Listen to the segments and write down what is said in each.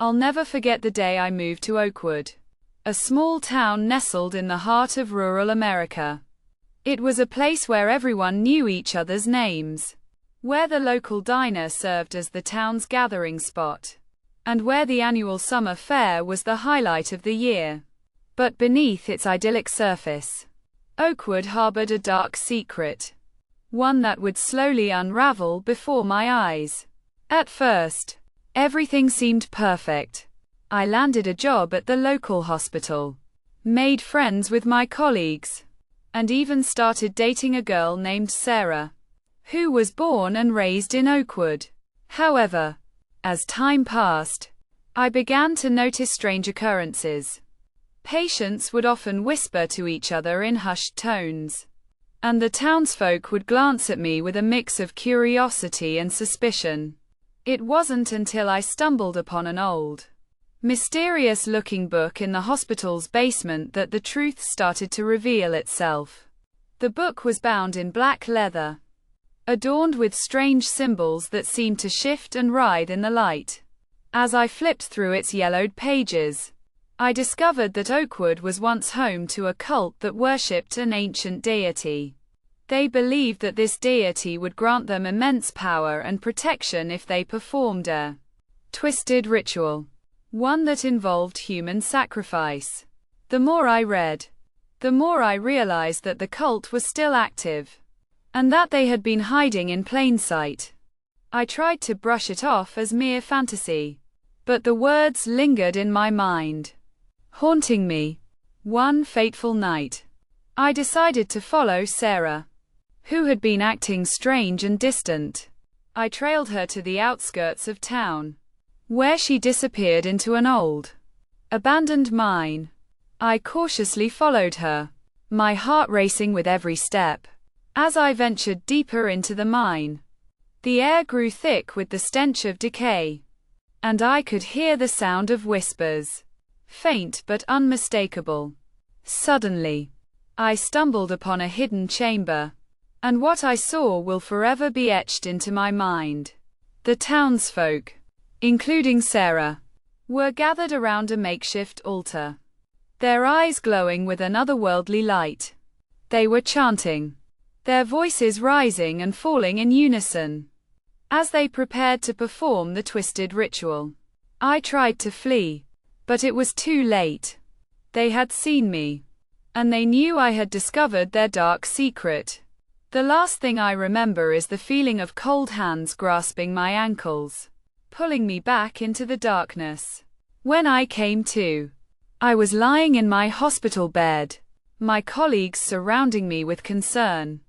I'll never forget the day I moved to Oakwood, a small town nestled in the heart of rural America. It was a place where everyone knew each other's names, where the local diner served as the town's gathering spot, and where the annual summer fair was the highlight of the year. But beneath its idyllic surface, Oakwood harbored a dark secret, one that would slowly unravel before my eyes. At first, everything seemed perfect. I landed a job at the local hospital, made friends with my colleagues, and even started dating a girl named Sarah, who was born and raised in Oakwood. However, as time passed, I began to notice strange occurrences. Patients would often whisper to each other in hushed tones, and the townsfolk would glance at me with a mix of curiosity and suspicion. It wasn't until I stumbled upon an old, mysterious-looking book in the hospital's basement that the truth started to reveal itself. The book was bound in black leather, adorned with strange symbols that seemed to shift and writhe in the light. As I flipped through its yellowed pages, I discovered that Oakwood was once home to a cult that worshipped an ancient deity. They believed that this deity would grant them immense power and protection if they performed a twisted ritual, one that involved human sacrifice. The more I read, the more I realized that the cult was still active, and that they had been hiding in plain sight. I tried to brush it off as mere fantasy, but the words lingered in my mind, haunting me. One fateful night, I decided to follow Sarah, who had been acting strange and distant. I trailed her to the outskirts of town, where she disappeared into an old, abandoned mine. I cautiously followed her, my heart racing with every step. As I ventured deeper into the mine, the air grew thick with the stench of decay, and I could hear the sound of whispers, faint but unmistakable. Suddenly, I stumbled upon a hidden chamber, and what I saw will forever be etched into my mind. The townsfolk, including Sarah, were gathered around a makeshift altar, their eyes glowing with an otherworldly light. They were chanting, their voices rising and falling in unison, as they prepared to perform the twisted ritual. I tried to flee, but it was too late. They had seen me, and they knew I had discovered their dark secret. The last thing I remember is the feeling of cold hands grasping my ankles, pulling me back into the darkness. When I came to, I was lying in my hospital bed, my colleagues surrounding me with concern.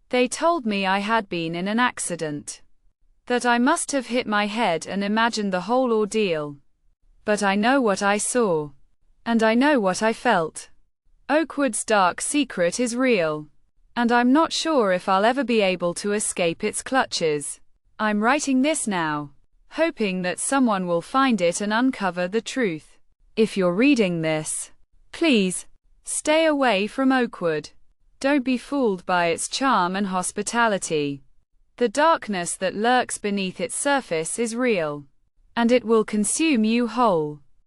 They told me I had been in an accident, that I must have hit my head and imagined the whole ordeal. But I know what I saw, and I know what I felt. Oakwood's dark secret is real, and I'm not sure if I'll ever be able to escape its clutches. I'm writing this now, hoping that someone will find it and uncover the truth. If you're reading this, please, stay away from Oakwood. Don't be fooled by its charm and hospitality. The darkness that lurks beneath its surface is real, and it will consume you whole.